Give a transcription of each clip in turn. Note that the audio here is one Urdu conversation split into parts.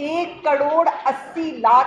1,80,00,000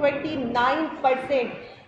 29%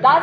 10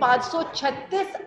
536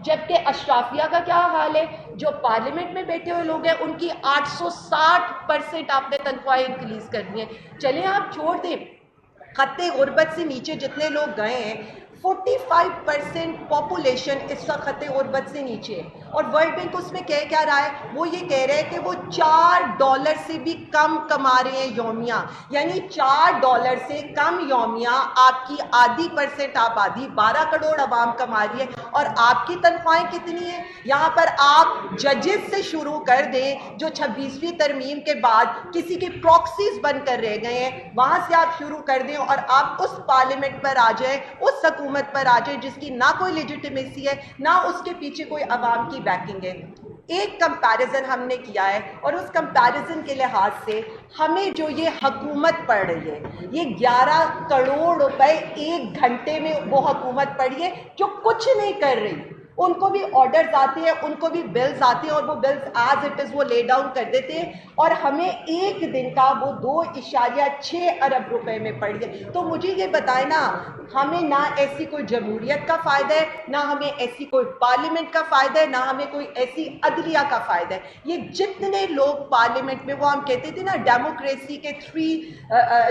جبکہ اشرافیہ کا کیا حال ہے؟ جو پارلیمنٹ میں بیٹھے ہوئے لوگ ہیں ان کی 860% آپ نے تنخواہیں انکریز کرنی ہے۔ چلیں آپ چھوڑ دیں، خط غربت سے نیچے جتنے لوگ گئے ہیں 45% پاپولیشن اس وقت خط غربت سے نیچے ہے، اور ورلڈ بینک اس میں کہہ کیا رہا ہے؟ وہ یہ کہہ رہے ہیں کہ وہ $4 سے بھی کم کما رہے ہیں یومیہ، یعنی $4 سے کم یومیہ آپ کی آدھی % آبادی 12 کروڑ عوام کما رہی ہے، اور آپ کی تنخواہیں کتنی ہیں؟ یہاں پر آپ ججز سے شروع کر دیں جو 26ویں ترمیم کے بعد کسی کے پراکسیز بن کر رہ گئے ہیں، وہاں سے آپ شروع کر دیں اور آپ اس پارلیمنٹ پر آ جائیں، اس حکومت پر آ جائیں جس کی نہ کوئی لیجیٹیمیسی ہے، نہ اس کے پیچھے کوئی عوام کی بیکنگ ہے۔ ایک کمپیریزن ہم نے کیا ہے، اور اس کمپیریزن کے لحاظ سے ہمیں جو یہ حکومت پڑ رہی ہے، یہ 11 کروڑ روپے ایک گھنٹے میں وہ حکومت پڑی ہے جو کچھ نہیں کر رہی۔ ان کو بھی آرڈرز آتے ہیں، ان کو بھی بلز آتے ہیں، اور وہ بلز ایز اٹ از وہ لے ڈاؤن کر دیتے ہیں، اور ہمیں ایک دن کا وہ 2.6 ارب روپے میں پڑ گئے۔ تو مجھے یہ بتائیں نا، ہمیں نہ ایسی کوئی جمہوریت کا فائدہ ہے، نہ ہمیں ایسی کوئی پارلیمنٹ کا فائدہ ہے، نہ ہمیں کوئی ایسی عدلیہ کا فائدہ ہے۔ یہ جتنے لوگ پارلیمنٹ میں، وہ ہم کہتے تھے نا ڈیموکریسی کے 3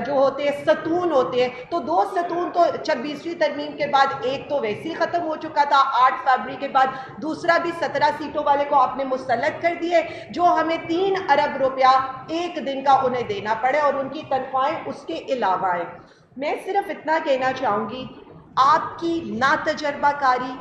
جو ہوتے ہیں ستون ہوتے ہیں، تو 2 ستون تو 26ویں ترمیم کے بعد ایک تو ویسے ہی ختم ہو چکا تھا 8 فروری کے بعد، دوسرا بھی 17 سیٹوں والے کو آپ نے مسلط کر دیے، جو ہمیں 3 ارب روپیہ ایک دن کا انہیں دینا پڑے، اور ان کی تنخواہیں اس کے علاوہ ہیں۔ میں صرف اتنا کہنا چاہوں گی، آپ کی نا تجربہ کاری،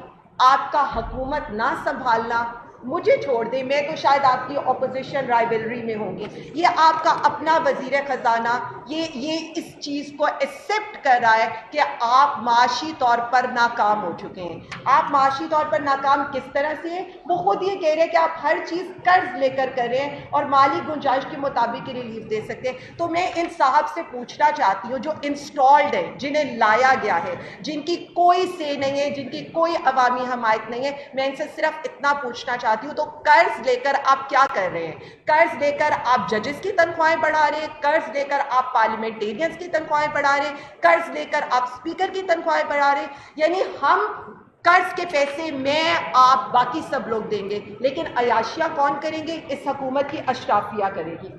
آپ کا حکومت نہ سنبھالنا، مجھے چھوڑ دیں، میں تو شاید آپ کی اپوزیشن رائیولری میں ہوں گی، یہ آپ کا اپنا وزیر خزانہ یہ اس چیز کو ایکسیپٹ کر رہا ہے کہ آپ معاشی طور پر ناکام ہو چکے ہیں۔ آپ معاشی طور پر ناکام کس طرح سے ہیں؟ وہ خود یہ کہہ رہے ہیں کہ آپ ہر چیز قرض لے کر رہے ہیں اور مالی گنجائش کے مطابق ریلیف دے سکتے ہیں۔ تو میں ان صاحب سے پوچھنا چاہتی ہوں جو انسٹالڈ ہے، جنہیں لایا گیا ہے، جن کی کوئی سے نہیں ہے، جن کی کوئی عوامی حمایت نہیں ہے، میں ان سے صرف اتنا پوچھنا چاہتی ہوں، تو قرض لے کر آپ کیا کر رہے ہیں؟ قرض لے کر آپ ججز کی تنخواہیں بڑھا رہے ہیں، قرض لے کر آپ پارلیمنٹیرینز کی تنخواہیں بڑھا رہے ہیں، قرض لے کر آپ اسپیکر کی تنخواہیں بڑھا رہے ہیں، یعنی ہم قرض کے پیسے میں آپ باقی سب لوگ دیں گے، لیکن عیاشیاں کون کریں گے؟ اس حکومت کی اشرافیہ کرے گی۔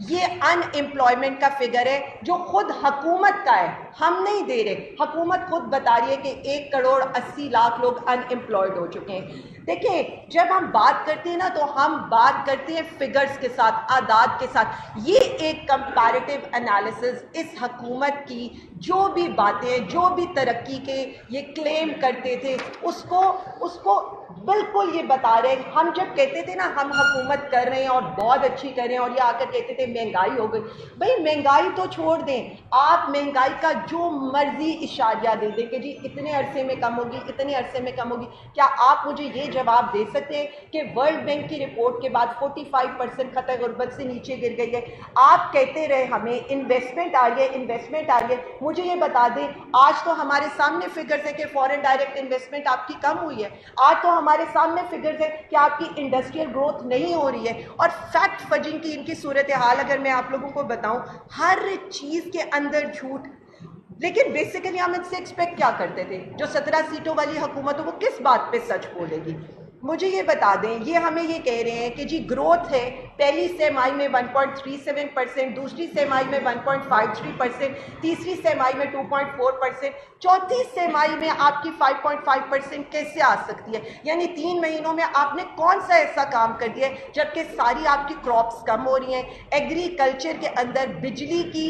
یہ ان امپلائمنٹ کا فگر ہے جو خود حکومت کا ہے، ہم نہیں دے رہے، حکومت خود بتا رہی ہے کہ 1.80 کروڑ لوگ ان امپلائڈ ہو چکے ہیں۔ دیکھیں، جب ہم بات کرتے ہیں نا تو ہم بات کرتے ہیں فگرز کے ساتھ، اعداد کے ساتھ۔ یہ ایک کمپیریٹیو انالیسز اس حکومت کی جو بھی باتیں، جو بھی ترقی کے یہ کلیم کرتے تھے، اس کو بالکل یہ بتا رہے ہیں۔ ہم جب کہتے تھے نا ہم حکومت کر رہے ہیں اور بہت اچھی کر رہے ہیں، اور یہ آ کر کہتے تھے مہنگائی ہو گئی، بھئی مہنگائی تو چھوڑ دیں، آپ مہنگائی کا جو مرضی اشاریہ دے دیں کہ جی اتنے عرصے میں کم ہوگی، اتنے عرصے میں کم ہوگی، کیا آپ مجھے یہ جواب دے سکتے ہیں کہ ورلڈ بینک کی رپورٹ کے بعد 45% خطۂ غربت سے نیچے گر گئی ہے؟ آپ کہتے رہے ہمیں انویسٹمنٹ آ رہی ہے، انویسٹمنٹ آ رہی ہے، مجھے یہ بتا دیں آج تو ہمارے سامنے فگرز ہے کہ فورن ڈائریکٹ انویسٹمنٹ آپ کی کم ہوئی ہے، آج تو ہمارے سامنے فگرز ہے کہ آپ کی انڈسٹریل گروتھ نہیں ہو رہی ہے، اور فیکٹ فجنگ کی ان کی صورتحال اگر میں آپ لوگوں کو بتاؤں، ہر چیز کے اندر جھوٹ۔ لیکن بیسیکلی ہم ان سے ایکسپیکٹ کیا کرتے تھے؟ جو 17 سیٹوں والی حکومت ہو وہ کس بات پہ سچ بولے گی؟ مجھے یہ بتا دیں، یہ ہمیں یہ کہہ رہے ہیں کہ جی گروتھ ہے، پہلی سیمائی میں 1.37%، دوسری سیمائی میں 1.53%، تیسری سیمائی میں 2.4%، چوتھی سیمائی میں آپ کی 5.5% کیسے آ سکتی ہے؟ یعنی 3 مہینوں میں آپ نے کون سا ایسا کام کر دیا ہے جبکہ ساری آپ کی کراپس کم ہو رہی ہیں، ایگریکلچر کے اندر بجلی کی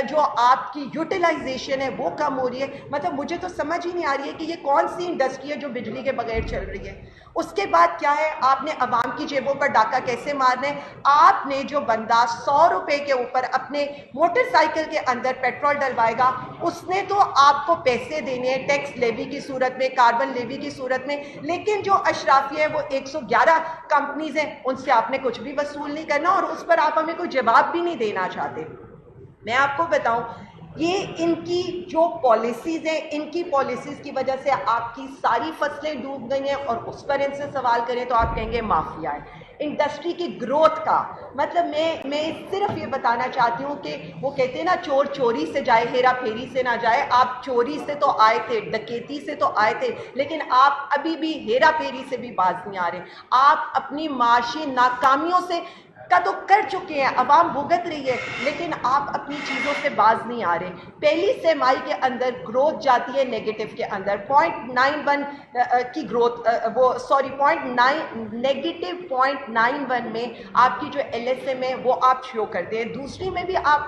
جو آپ کی یوٹیلائزیشن ہے وہ کم ہو رہی ہے۔ مطلب مجھے تو سمجھ ہی نہیں آ رہی ہے کہ یہ کون سی انڈسٹری ہے جو بجلی کے بغیر چل رہی ہے۔ اس کے بعد کیا ہے؟ آپ نے عوام کی جیبوں پر ڈاکہ کیسے مارنا ہے؟ آپ نے جو بندہ 100 روپے کے اوپر اپنے موٹر سائیکل کے اندر پیٹرول ڈلوائے گا، اس نے تو آپ کو پیسے دینے ہیں ٹیکس لیوی کی صورت میں، کاربن لیوی کی صورت میں، لیکن جو اشرافیہ ہے وہ 111 کمپنیز ہیں، ان سے آپ نے کچھ بھی وصول نہیں کرنا، اور اس پر آپ ہمیں کوئی جواب بھی نہیں دینا چاہتے۔ میں آپ کو بتاؤں، یہ ان کی جو پالیسیز ہیں، ان کی پالیسیز کی وجہ سے آپ کی ساری فصلیں ڈوب گئی ہیں، اور اس پر ان سے سوال کریں تو آپ کہیں گے مافیا ہے۔ انڈسٹری کی گروتھ کا مطلب میں صرف یہ بتانا چاہتی ہوں کہ وہ کہتے ہیں نا چور چوری سے جائے ہیرا پھیری سے نہ جائے، آپ چوری سے تو آئے تھے، ڈکیتی سے تو آئے تھے، لیکن آپ ابھی بھی ہیرا پھیری سے بھی باز نہیں آ رہے۔ آپ اپنی معاشی ناکامیوں سے کا تو کر چکے ہیں، عوام بھگت رہی ہے، لیکن آپ اپنی چیزوں سے باز نہیں آ رہے۔ پہلی سرمائی کے اندر گروتھ جاتی ہے نیگیٹو کے اندر، 0.91 کی گروتھ، وہ سوری 0.91 میں آپ کی جو ایل ایس ایم ہے وہ آپ شو کرتے ہیں، دوسری میں بھی آپ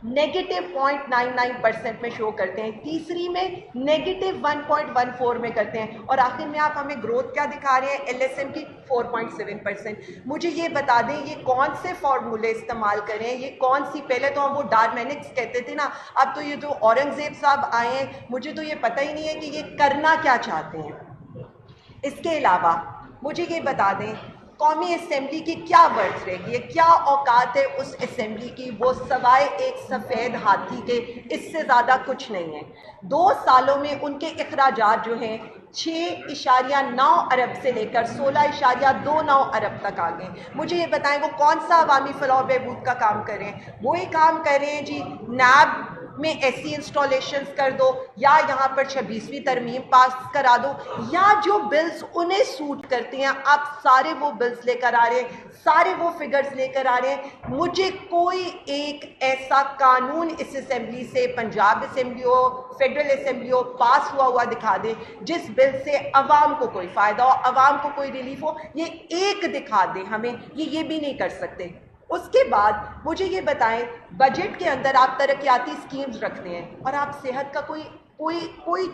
نیگیٹو 0.99% میں شو کرتے ہیں، تیسری میں نیگیٹو 1.14 میں کرتے ہیں، اور آخر میں آپ ہمیں گروتھ کیا دکھا رہے ہیں ایل ایس ایم کی 4.7%۔ مجھے یہ بتا دیں یہ کون سے فارمولے استعمال کریں، یہ کون سی، پہلے تو ہم وہ ڈارمینکس کہتے تھے نا، اب تو یہ جو اورنگزیب صاحب آئے ہیں مجھے تو یہ پتہ ہی نہیں ہے کہ یہ کرنا کیا چاہتے ہیں۔ اس کے علاوہ مجھے یہ بتا دیں قومی اسمبلی کی کیا ورتھ رہے گی، کیا اوقات ہے اس اسمبلی کی، وہ سوائے ایک سفید ہاتھی کے اس سے زیادہ کچھ نہیں ہے۔ 2 سالوں میں ان کے اخراجات جو ہیں 6.9 ارب سے لے کر 16.29 ارب تک آ گئے۔ مجھے یہ بتائیں وہ کون سا عوامی فلاح و بہبود کا کام کر رہے ہیں؟ وہی کام کر رہے ہیں جی نیب میں ایسی انسٹالیشنز کر دو، یا یہاں پر 26ویں ترمیم پاس کرا دو، یا جو بلز انہیں سوٹ کرتے ہیں آپ سارے وہ بلز لے کر آ رہے ہیں، سارے وہ فگرز لے کر آ رہے ہیں۔ مجھے کوئی ایک ایسا قانون اس اسمبلی سے، پنجاب اسمبلی ہو، فیڈرل اسمبلی ہو، پاس ہوا دکھا دے جس بل سے عوام کو کوئی فائدہ ہو، عوام کو کوئی ریلیف ہو، یہ ایک دکھا دے ہمیں، یہ بھی نہیں کر سکتے۔ اس کے بعد مجھے یہ بتائیں بجٹ کے اندر آپ ترقیاتی سکیمز رکھتے ہیں، اور آپ صحت کا کوئی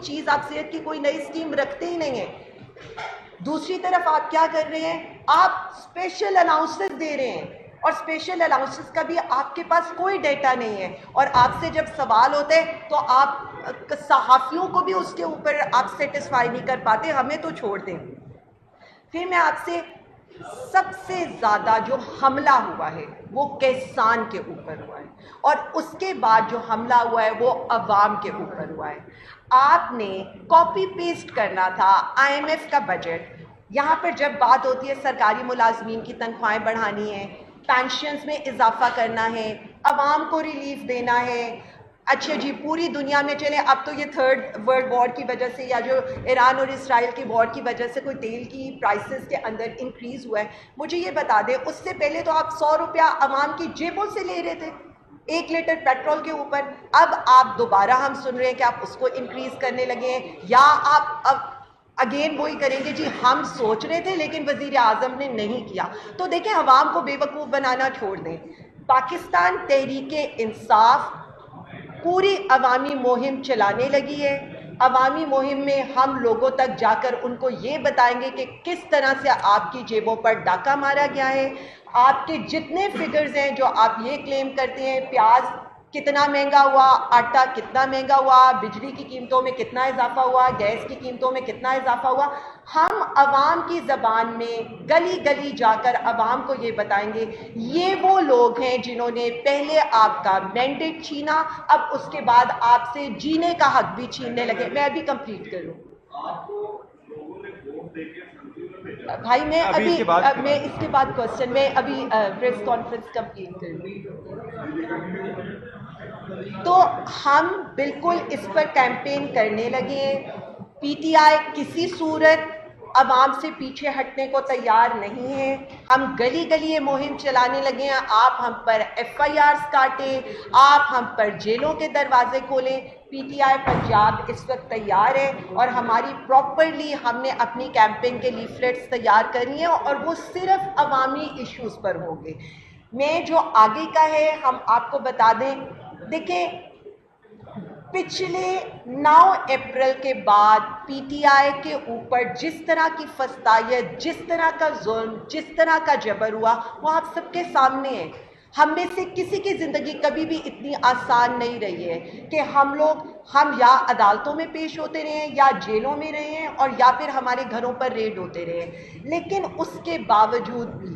چیز، آپ صحت کی کوئی نئی سکیم رکھتے ہی نہیں ہیں۔ دوسری طرف آپ کیا کر رہے ہیں، آپ اسپیشل الاؤنسز دے رہے ہیں، اور اسپیشل الاؤنسز کا بھی آپ کے پاس کوئی ڈیٹا نہیں ہے، اور آپ سے جب سوال ہوتے ہیں تو آپ صحافیوں کو بھی اس کے اوپر آپ سیٹسفائی نہیں کر پاتے، ہمیں تو چھوڑ دیں۔ پھر میں آپ سے سب سے زیادہ جو حملہ ہوا ہے وہ کسان کے اوپر ہوا ہے، اور اس کے بعد جو حملہ ہوا ہے وہ عوام کے اوپر ہوا ہے۔ آپ نے کاپی پیسٹ کرنا تھا آئی ایم ایف کا بجٹ، یہاں پر جب بات ہوتی ہے سرکاری ملازمین کی تنخواہیں بڑھانی ہے، پینشنز میں اضافہ کرنا ہے، عوام کو ریلیف دینا ہے، اچھا جی پوری دنیا میں چلیں، اب تو یہ 3rd ورلڈ وار کی وجہ سے یا جو ایران اور اسرائیل کی وار کی وجہ سے کوئی تیل کی پرائسز کے اندر انکریز ہوا ہے۔ مجھے یہ بتا دیں اس سے پہلے تو آپ 100 روپیہ عوام کی جیبوں سے لے رہے تھے 1 لیٹر پیٹرول کے اوپر، اب آپ دوبارہ ہم سن رہے ہیں کہ آپ اس کو انکریز کرنے لگے ہیں، یا آپ اب اگین وہی کریں گے جی ہم سوچ رہے تھے لیکن وزیر اعظم نے نہیں کیا۔ تو دیکھیں عوام کو بے وقوف بنانا چھوڑ دیں۔ پاکستان تحریک انصاف پوری عوامی مہم چلانے لگی ہے، عوامی مہم میں ہم لوگوں تک جا کر ان کو یہ بتائیں گے کہ کس طرح سے آپ کی جیبوں پر ڈاکہ مارا گیا ہے۔ آپ کے جتنے فگرز ہیں جو آپ یہ کلیم کرتے ہیں، پیاز کتنا مہنگا ہوا، آٹا کتنا مہنگا ہوا، بجلی کی قیمتوں میں کتنا اضافہ ہوا، گیس کی قیمتوں میں کتنا اضافہ ہوا، ہم عوام کی زبان میں گلی گلی جا کر عوام کو یہ بتائیں گے یہ وہ لوگ ہیں جنہوں نے پہلے آپ کا مینڈیٹ چھینا، اب اس کے بعد آپ سے جینے کا حق بھی چھیننے لگے۔ میں ابھی کمپلیٹ کروں بھائی، میں اس کے بعد کوسچن میں ابھی پریس کانفرنس کمپلیٹ کروں۔ تو ہم بالکل اس پر کیمپین کرنے لگے ہیں، پی ٹی آئی کسی صورت عوام سے پیچھے ہٹنے کو تیار نہیں ہے، ہم گلی گلی یہ مہم چلانے لگے ہیں، آپ ہم پر ایف آئی آرز کاٹیں، آپ ہم پر جیلوں کے دروازے کھولیں، پی ٹی آئی پنجاب اس وقت تیار ہے، اور ہماری پراپرلی ہم نے اپنی کیمپین کے لیفلیٹس تیار کرنی ہیں، اور وہ صرف عوامی ایشوز پر ہوں گے۔ میں جو آگے کا ہے ہم آپ کو بتا دیں، دیکھیں پچھلے 9 اپریل کے بعد پی ٹی آئی کے اوپر جس طرح کی فسطائیت، جس طرح کا ظلم، جس طرح کا جبر ہوا وہ آپ سب کے سامنے ہے۔ ہم میں سے کسی کی زندگی کبھی بھی اتنی آسان نہیں رہی ہے کہ ہم یا عدالتوں میں پیش ہوتے رہے ہیں، یا جیلوں میں رہے ہیں، اور یا پھر ہمارے گھروں پر ریڈ ہوتے رہے ہیں، لیکن اس کے باوجود بھی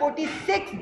46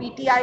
PTI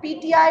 PTI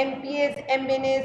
MPs, MNAs,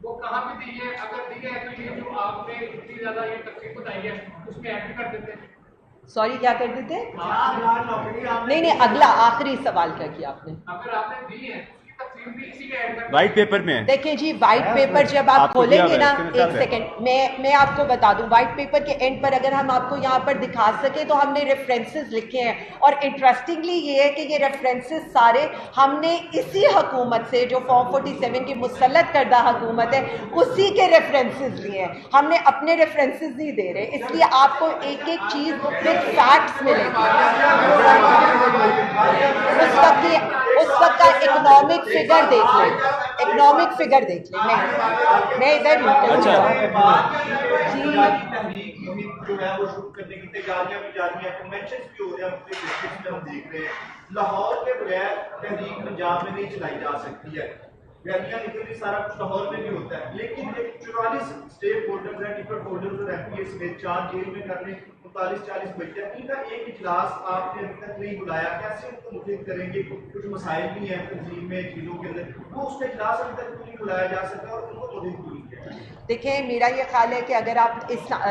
وہ کہاں پہ دی ہے؟ اگر دی ہے تو یہ جو آپ نے اتنی زیادہ یہ تکلیف بتائی ہے اس میں ایڈ کر دیتے ہیں. سوری کیا کر دیتے؟ نہیں اگلا آخری سوال کیا کیا آپ نے؟ اگر آپ نے دی ہے اس کی تفصیل بھی اسی میں ایڈ کر وائٹ پیپر میں دیکھیں جی، وائٹ پیپر جب آپ کھولیں گے نا، ایک سیکنڈ میں آپ کو بتا دوں، وائٹ پیپر کے اینڈ پر اگر ہم آپ کو یہاں پر دکھا سکیں تو ہم نے ریفرنسز لکھے ہیں، اور انٹرسٹنگلی یہ ہے کہ یہ ریفرنسز سارے ہم نے اسی حکومت سے جو فارم 47 کی مسلط کردہ حکومت ہے اسی کے ریفرنسز لیے ہیں، ہم نے اپنے ریفرنسز نہیں دے رہے، اس لیے آپ کو ایک ایک چیز ود فیکٹس ملے گی. اس وقت کا اکنامک فگر دیکھ لیں، اکنامک فگر دیکھ لیں. میں ادھر تحریک مہم جو ہے وہ شروع کرنے کی تیاریاں بھی جاری ہیں، کنونشنز بھی ہو رہے ہیں، مختلف ڈسٹرکٹس میں ہم دیکھ رہے ہیں. لاہور کے بغیر تحریک پنجاب میں نہیں چلائی جا سکتی ہے. ریلیاں نکلتی سارا کچھ لاہور میں بھی ہوتا ہے، لیکن 44 اسٹیک ہولڈرز ہیں، ٹکٹ ہولڈرز اور ایم پی اے سمیت 4 جیل میں کرنے 39-40 بچے ہیں. ان کا ایک اجلاس آپ نے ابھی تک نہیں بلایا، کیسے ان کو مفید کریں گے؟ کچھ مسائل بھی ہیں تنظیم میں، چیزوں کے اندر، وہ اس کا اجلاس ابھی تک نہیں بلایا جا سکا اور ان کو مفید کیوں کیا؟ دیکھیں، میرا یہ خیال ہے کہ اگر آپ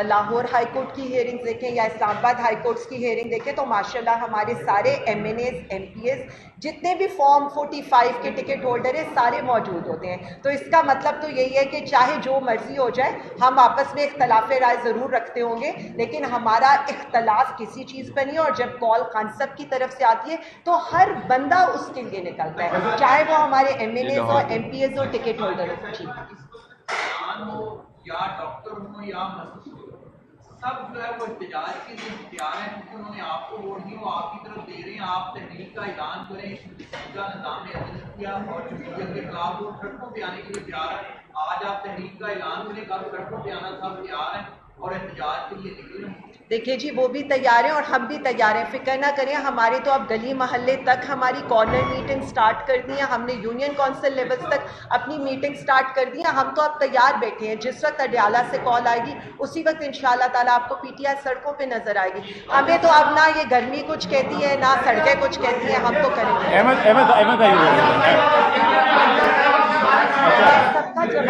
لاہور ہائی کورٹ کی ہیئرنگ دیکھیں یا اسلام آباد ہائی کورٹس کی ہیئرنگ دیکھیں تو ماشاءاللہ ہمارے سارے MNAs, MPAs, جتنے بھی فارم 45 کے ٹکٹ ہولڈر ہیں سارے موجود ہوتے ہیں. تو اس کا مطلب تو یہی ہے کہ چاہے جو مرضی ہو جائے، ہم آپس میں اختلاف رائے ضرور رکھتے ہوں گے، لیکن ہمارا اختلاف کسی چیز پر نہیں ہے. اور جب کال خان صاحب کی طرف سے آتی ہے تو ہر بندہ اس کے لیے نکلتا ہے، چاہے وہ ہمارے ایم این ایز ہو، ایم پی ایز ہو، ٹکٹ ہولڈر ہو. جی ہو یا ڈاکٹر ہوں یا مسجد ہو، سب جو ہے وہ احتجاج کے لیے تیار ہیں، کیونکہ انہوں نے آپ کو ووٹ دیا، وہ آپ کی طرف دے رہے ہیں. آپ تحریک کا اعلان کریں، کا نظام عدلیہ اور جمہوریت کے خلاف وہ سڑکوں پہ آنے کے لیے تیار ہیں. آج آپ تحریک کا اعلان کریں، کل سڑکوں پہ آنا سب تیار ہیں اور احتجاج کے لیے نکلیں. دیکھیے جی، وہ بھی تیار ہیں اور ہم بھی تیار ہیں، فکر نہ کریں. ہمارے تو اب گلی محلے تک ہماری کارنر میٹنگ سٹارٹ کر دی ہیں، ہم نے یونین کونسل لیولز تک اپنی میٹنگ سٹارٹ کر دی ہیں. ہم تو اب تیار بیٹھے ہیں، جس وقت اڈیالہ سے کال آئے گی اسی وقت انشاءاللہ تعالیٰ آپ کو پی ٹی آئی سڑکوں پہ نظر آئے گی. ہمیں تو اب نہ یہ گرمی کچھ کہتی ہے نہ سڑکیں کچھ کہتی ہیں، ہم تو کریں گے. سب کا جواب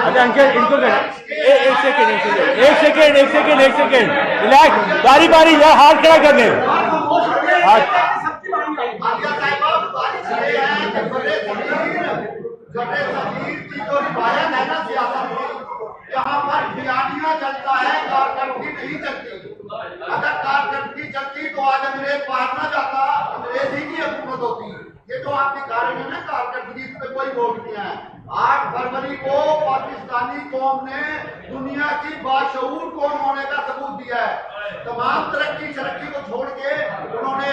اچھا انکل، ان کو ایک سیکنڈ ریلیکس، باری باری ہاتھ کھڑا کر دیں. یہاں پر کھلاڑیاں چلتا ہے، کارکردگی نہیں چلتی. اگر کارکردگی چلتی تو آج انگریز باہر نہ جاتا، انگریز ہی کی حکومت ہوتی. یہ تو آپ کے کارن ہے نا، کارکردگی پہ کوئی ووٹ نہیں ہے. 8 فروری کو پاکستانی قوم نے دنیا کی باشعور قوم ہونے کا ثبوت دیا ہے. تمام ترقی کو چھوڑ کے انہوں نے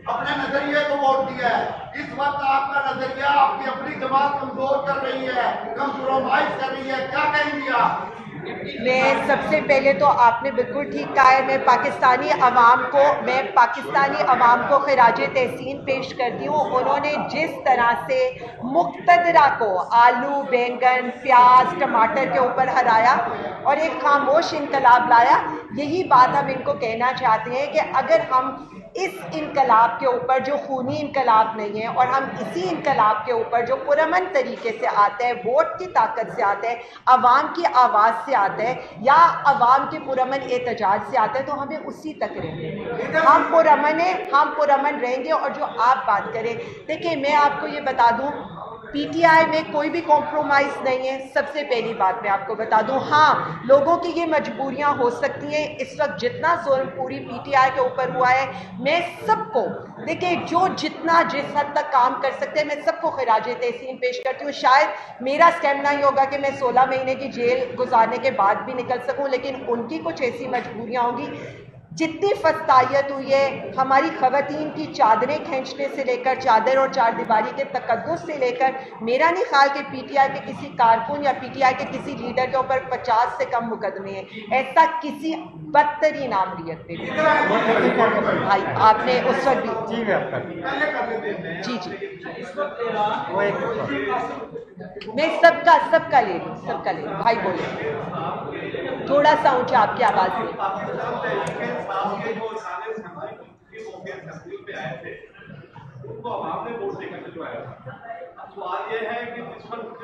اپنے نظریے کو ووٹ دیا ہے. اس وقت آپ کا نظریہ آپ کی اپنی جماعت کمزور کر رہی ہے، کمپرومائز کر رہی ہے. کیا کہیں گے آپ؟ میں سب سے پہلے تو آپ نے بالکل ٹھیک کہا ہے. میں پاکستانی عوام کو خراج تحسین پیش کرتی ہوں. انہوں نے جس طرح سے مقتدرہ کو آلو، بینگن، پیاز، ٹماٹر کے اوپر ہرایا اور ایک خاموش انقلاب لایا، یہی بات ہم ان کو کہنا چاہتے ہیں کہ اگر ہم اس انقلاب کے اوپر جو خونی انقلاب نہیں ہے اور ہم اسی انقلاب کے اوپر جو پرامن طریقے سے آتا ہے، ووٹ کی طاقت سے آتا ہے، عوام کی آواز سے آتا ہے یا عوام کے پرامن احتجاج سے آتا ہے، تو ہمیں اسی تک رہیں گے. ہم پرامن ہیں، ہم پرامن رہیں گے. اور جو آپ بات کریں، دیکھیں میں آپ کو یہ بتا دوں، پی ٹی آئی میں کوئی بھی کمپرومائز نہیں ہے. سب سے پہلی بات میں آپ کو بتا دوں، ہاں لوگوں کی یہ مجبوریاں ہو سکتی ہیں. اس وقت جتنا ظلم پوری پی ٹی آئی کے اوپر ہوا ہے، میں سب کو دیکھیں جو جتنا جس حد تک کام کر سکتے ہیں میں سب کو خراج تحسین پیش کرتی ہوں. شاید میرا اسٹیمنا ہی ہوگا کہ میں 16 مہینے کی جیل گزارنے کے بعد بھی نکل سکوں، لیکن ان کی کچھ ایسی مجبوریاں ہوں گی. جتنی فسطائیت ہوئی ہے ہماری خواتین کی چادریں کھینچنے سے لے کر، چادر اور چار دیواری کے تقدس سے لے کر، میرا نہیں خیال کہ پی ٹی آئی کے کسی کارکن یا پی ٹی آئی کے کسی لیڈر کے اوپر 50 سے کم مقدمے ہیں. ایسا کسی بدترین آمریت پہ بھی بھائی آپ نے اس وقت بھی جی میں سب کا لے لوں بھائی بولے تھوڑا سا اونچا آپ کی آواز میں. سوال یہ ہے کہ جس وقت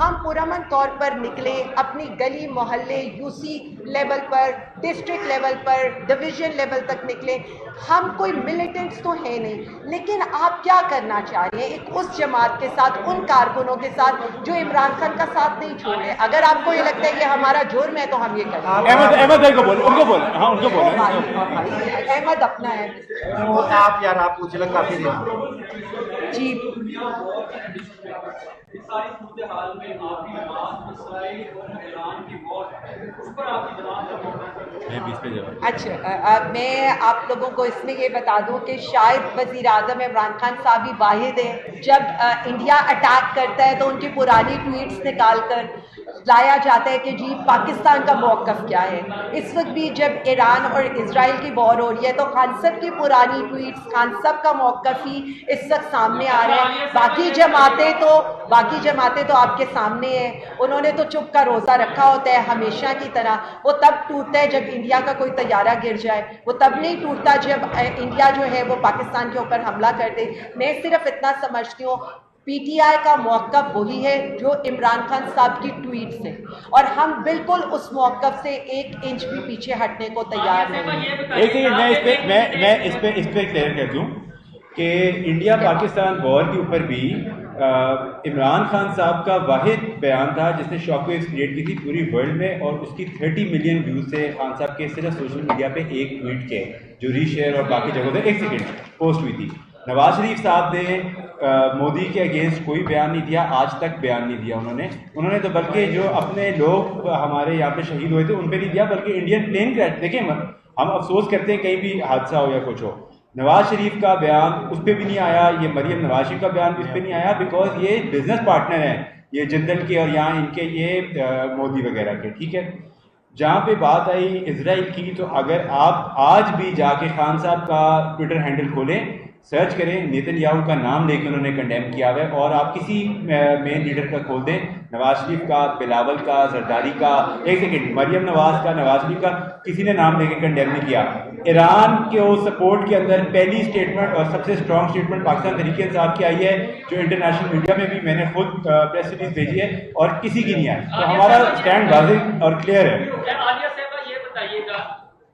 ہم پرامن طور پر نکلے, اپنی گلی محلے UC لیول پر, ڈسٹرکٹ لیول پر, ڈویژن لیول تک نکلے. ہم کوئی ملیٹنٹس تو ہیں نہیں, لیکن آپ کیا کرنا چاہ رہے ہیں ایک اس جماعت کے ساتھ, ان کارکنوں کے ساتھ جو عمران خان کا ساتھ نہیں چھوڑے. اگر آپ کو یہ لگتا ہے کہ ہمارا جرم ہے تو ہم یہ کریں. احمد بھائی کو بولیں, ان کو بولیں, ہاں ان کو بولیں. احمد اپنا ہے آپ یار آپ پوچھ لیں کافی دیر جی. اس ساری صورتحال میں آپ کی بات اسرائیل اور ایران کی موت ہے, اس پر آپ کی جواب. اچھا, میں آپ لوگوں کو اس میں یہ بتا دوں کہ شاید وزیر اعظم عمران خان صاحب ہی واحد ہیں جب انڈیا اٹیک کرتا ہے تو ان کی پرانی ٹویٹس نکال کر لایا جاتا ہے کہ جی پاکستان کا موقف کیا ہے. اس وقت بھی جب ایران اور اسرائیل کی وار ہو رہی ہے تو خان صاحب کی پرانی ٹویٹس, خان صاحب کا موقف ہی اس وقت سامنے آ رہا ہے. باقی جماعتیں تو آپ کے سامنے ہیں. انہوں نے تو چپ کا روزہ رکھا ہوتا ہے ہمیشہ کی طرح. وہ تب ٹوٹتا ہے جب انڈیا کا کوئی طیارہ گر جائے, وہ تب نہیں ٹوٹتا جب انڈیا جو ہے وہ پاکستان کے اوپر حملہ کر دے. میں صرف اتنا سمجھتی ہوں PTI کا موقف وہی ہے جو عمران خان صاحب کی ٹویٹ سے, اور ہم بالکل اس موقف سے 1 انچ بھی پیچھے ہٹنے کو تیار نہیں. ایک سیکنڈ, میں اس پہ کلیئر کر دوں کہ انڈیا پاکستان وار کے اوپر بھی عمران خان صاحب کا واحد بیان تھا جس نے شاک ویوز کریٹ کی تھی پوری ورلڈ میں, اور اس کی 30 ملین ویوز سے خان صاحب کے صرف سوشل میڈیا پہ ایک ٹویٹ کے جو ری شیئر اور باقی جگہوں پہ 1 سیکنڈ پوسٹ ہوئی تھی. نواز شریف صاحب نے مودی کے اگینسٹ کوئی بیان نہیں دیا, آج تک بیان نہیں دیا انہوں نے تو بلکہ جو اپنے لوگ ہمارے یہاں پہ شہید ہوئے تھے ان پہ نہیں دیا, بلکہ انڈین پلین کریش. دیکھیں ہم افسوس کرتے ہیں کہیں بھی حادثہ ہو یا کچھ ہو, نواز شریف کا بیان اس پہ بھی نہیں آیا, یہ مریم نواز شریف کا بیان اس پہ نہیں آیا, بیکاز یہ بزنس پارٹنر ہیں یہ جندل کے اور یہاں ان کے یہ مودی وغیرہ کے. ٹھیک ہے, جہاں پہ بات آئی اسرائیل کی, تو اگر آپ آج بھی جا کے خان صاحب کا ٹویٹر ہینڈل کھولیں, سرچ کریں, نیتن یاہو کا نام لے کے انہوں نے کنڈیم کیا ہوا ہے, اور آپ کسی مین لیڈر کا کھول دیں, نواز شریف کا, بلاول کا, زرداری کا, 1 سیکنڈ, مریم نواز کا, نواز شریف کا, کسی نے نام لے کے کنڈیم نہیں کیا. ایران کے سپورٹ کے اندر پہلی اسٹیٹمنٹ اور سب سے اسٹرانگ اسٹیٹمنٹ پاکستان تحریک انصاف کی آئی ہے, جو انٹرنیشنل میڈیا میں بھی میں نے خود پریس ریلیز بھیجی ہے, اور کسی کی نہیں آئی. تو ہمارا اسٹینڈ واضح اور کلیئر ہے. عالیہ صاحبہ یہ بتائیے گا,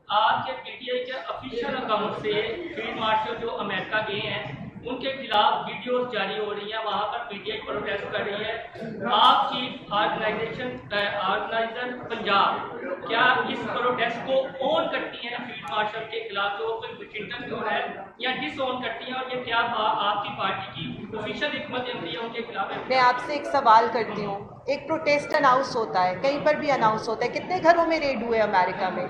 آپ کے PTI کے آفیشیل اکاؤنٹ سے فیلڈ مارشل جو امریکہ گئے ہیں ان کے خلاف ویڈیوز جاری ہو رہی ہیں, وہاں پر PTI پروٹیسٹ کر رہی ہے. آپ چیف آرگنائزر پنجاب کیا اس پروٹیسٹ کو اون کرتی ہیں فیلڈ مارشل کے خلاف جو کوئی واشنگٹن میں ہو رہا ہے, یا ڈس اون کرتی ہیں, اور یہ کیا آپ کی پارٹی کی آفیشیل حکمت عملی ہے ان کے خلاف ہے؟ میں آپ سے ایک سوال کرتی ہوں, ایک پروٹیسٹ اناؤنس ہوتا ہے, کہیں پر بھی اناؤنس ہوتا ہے, کتنے گھروں میں ریڈ ہوئے امریکہ میں,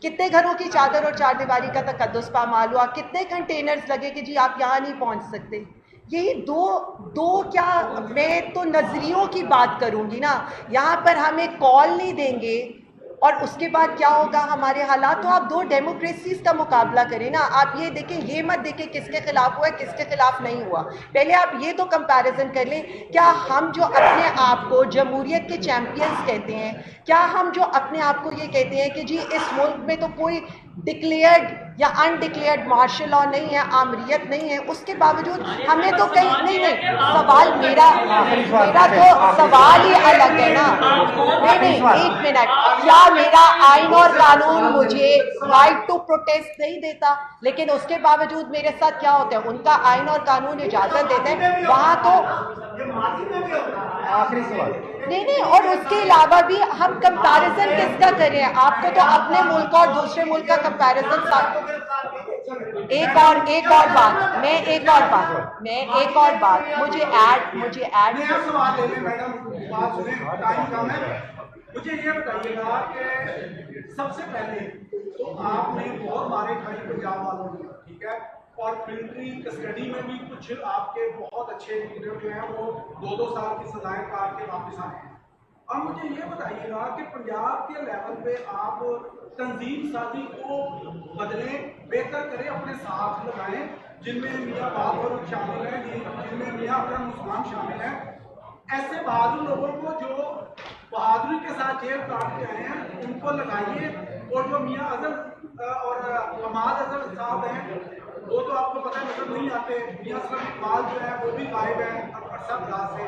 کتنے گھروں کی چادر اور چار دیواری کا تقدس پامال ہوا, کتنے کنٹینرز لگے کہ جی آپ یہاں نہیں پہنچ سکتے. یہی دو کیا, میں تو نظریوں کی بات کروں گی نا, یہاں پر ہمیں کال نہیں دیں گے اور اس کے بعد کیا ہوگا ہمارے حالات. تو آپ 2 ڈیموکریسیز کا مقابلہ کریں نا, آپ یہ دیکھیں, یہ مت دیکھیں کس کے خلاف ہوا ہے کس کے خلاف نہیں ہوا, پہلے آپ یہ تو کمپیریزن کر لیں. کیا ہم جو اپنے آپ کو جمہوریت کے چیمپئنز کہتے ہیں, کیا ہم جو اپنے آپ کو یہ کہتے ہیں کہ جی اس ملک میں تو کوئی ڈکلیئرڈ یا انڈکلیئرڈ مارشل لاء نہیں ہے, آمریت نہیں ہے, اس کے باوجود ہمیں تو کہیں نہیں, سوال میرا تو سوال ہی الگ ہے نا. نہیں 1 منٹ, کیا میرا آئین اور قانون مجھے رائٹ ٹو پروٹیسٹ نہیں دیتا, لیکن اس کے باوجود میرے ساتھ کیا ہوتا ہے, ان کا آئین اور قانون اجازت دیتے ہیں وہاں تو. آخری سوال. نہیں, اور اس کے علاوہ بھی ہم کمپیریزن کس کا کریں, آپ کو تو اپنے ملک اور دوسرے ملک کا کمپیریزن. ایک اور بات مجھے ایڈ سوال لے لیں میڈم, بات سنیں, ٹائم کم ہے. مجھے یہ بتائیے گا کہ سب سے پہلے تو آپ نے بہت مارے کھائی پنجاب والوں نے, ٹھیک ہے, اور ملٹری کسٹڈی میں بھی کچھ آپ کے بہت اچھے لیڈر جو ہیں وہ 2-2 سال کی سزائیں کاٹ کے واپس آئے ہیں. اب مجھے یہ بتائیے گا کہ پنجاب کے لیول پہ آپ تنظیم سازی کو بدلیں, بہتر کریں, اپنے ساتھ لگائیں, جن میں میاں باب فاروق شامل ہیں, جن میں میاں اکرم عثمان شامل ہیں. ایسے بہادر لوگوں کو جو بہادری کے ساتھ جیل کاٹ کے آئے ہیں ان کو لگائیے, اور جو میاں اظہر اور حماد اظہر صاحب ہیں وہ تو آپ کو پتہ نظر نہیں آتے, میاں اسلم اقبال جو ہے وہ بھی غائب ہیں ارشد راز سے.